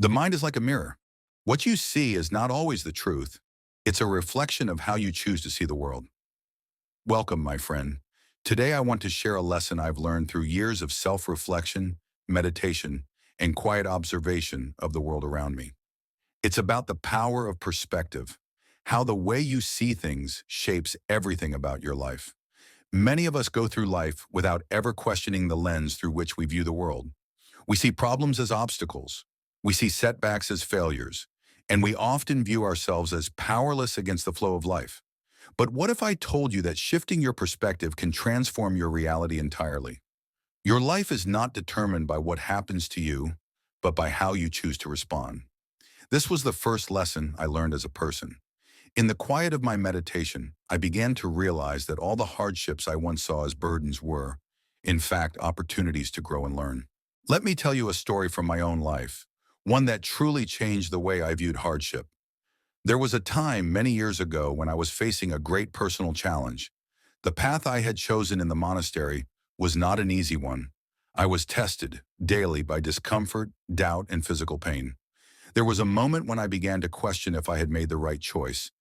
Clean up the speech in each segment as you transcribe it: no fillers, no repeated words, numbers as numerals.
The mind is like a mirror. What you see is not always the truth. It's a reflection of how you choose to see the world. Welcome, my friend. Today I want to share a lesson I've learned through years of self-reflection, meditation, and quiet observation of the world around me. It's about the power of perspective, how the way you see things shapes everything about your life. Many of us go through life without ever questioning the lens through which we view the world. We see problems as obstacles. We see setbacks as failures. And we often view ourselves as powerless against the flow of life. But what if I told you that shifting your perspective can transform your reality entirely? Your life is not determined by what happens to you, but by how you choose to respond. This was the first lesson I learned as a person. In the quiet of my meditation, I began to realize that all the hardships I once saw as burdens were, in fact, opportunities to grow and learn. Let me tell you a story from my own life, one that truly changed the way I viewed hardship. There was a time many years ago when I was facing a great personal challenge. The path I had chosen in the monastery was not an easy one. I was tested daily by discomfort, doubt, and physical pain. There was a moment when I began to question if I had made the right choice.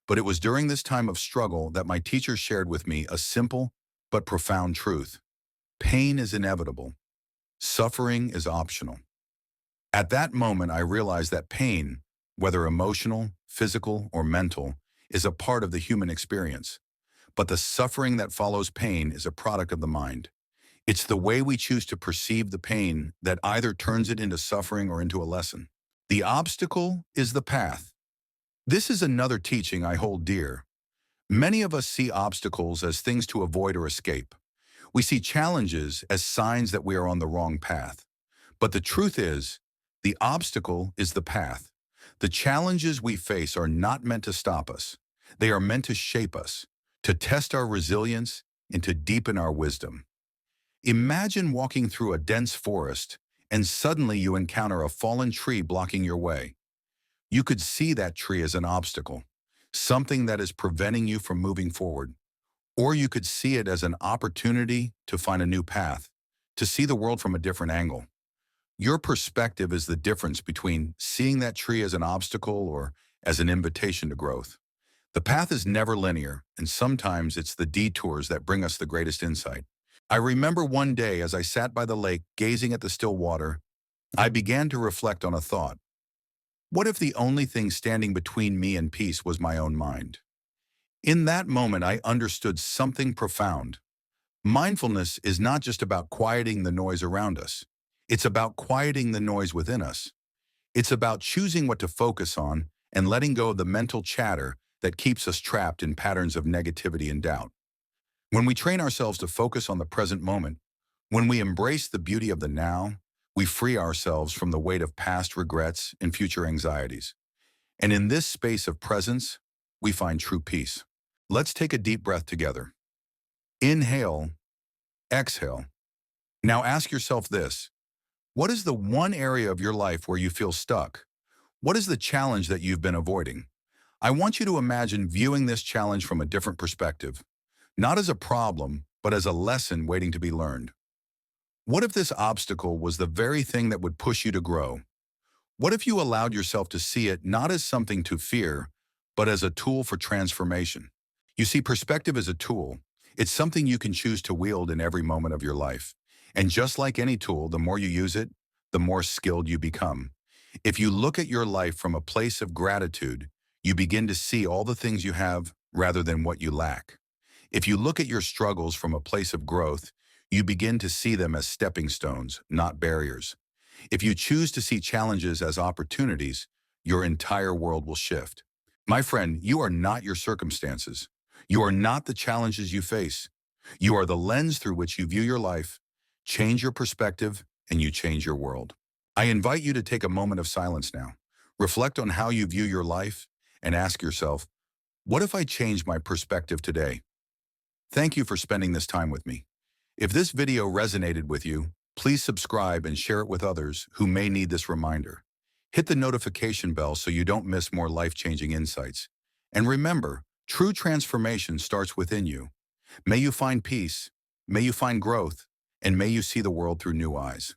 But it was during this time of struggle that my teacher shared with me a simple but profound truth. Pain is inevitable. Suffering is optional. At that moment, I realized that pain, whether emotional, physical, or mental, is a part of the human experience. But the suffering that follows pain is a product of the mind. It's the way we choose to perceive the pain that either turns it into suffering or into a lesson. The obstacle is the path. This is another teaching I hold dear. Many of us see obstacles as things to avoid or escape. We see challenges as signs that we are on the wrong path. But the truth is, the obstacle is the path. The challenges we face are not meant to stop us. They are meant to shape us, to test our resilience, and to deepen our wisdom. Imagine walking through a dense forest, and suddenly you encounter a fallen tree blocking your way. You could see that tree as an obstacle, something that is preventing you from moving forward. Or you could see it as an opportunity to find a new path, to see the world from a different angle. Your perspective is the difference between seeing that tree as an obstacle or as an invitation to growth. The path is never linear, and sometimes it's the detours that bring us the greatest insight. I remember one day as I sat by the lake gazing at the still water, I began to reflect on a thought. What if the only thing standing between me and peace was my own mind? In that moment, I understood something profound. Mindfulness is not just about quieting the noise around us. It's about quieting the noise within us. It's about choosing what to focus on and letting go of the mental chatter that keeps us trapped in patterns of negativity and doubt. When we train ourselves to focus on the present moment, when we embrace the beauty of the now, we free ourselves from the weight of past regrets and future anxieties. And in this space of presence, we find true peace. Let's take a deep breath together. Inhale, exhale. Now ask yourself this. What is the one area of your life where you feel stuck? What is the challenge that you've been avoiding? I want you to imagine viewing this challenge from a different perspective, not as a problem, but as a lesson waiting to be learned. What if this obstacle was the very thing that would push you to grow? What if you allowed yourself to see it not as something to fear, but as a tool for transformation? You see, perspective is a tool. It's something you can choose to wield in every moment of your life. And just like any tool, the more you use it, the more skilled you become. If you look at your life from a place of gratitude, you begin to see all the things you have rather than what you lack. If you look at your struggles from a place of growth, you begin to see them as stepping stones, not barriers. If you choose to see challenges as opportunities, your entire world will shift. My friend, you are not your circumstances. You are not the challenges you face. You are the lens through which you view your life. Change your perspective, and you change your world. I invite you to take a moment of silence now. Reflect on how you view your life and ask yourself, what if I changed my perspective today? Thank you for spending this time with me. If this video resonated with you, please subscribe and share it with others who may need this reminder. Hit the notification bell so you don't miss more life-changing insights. And remember, true transformation starts within you. May you find peace, may you find growth, and may you see the world through new eyes.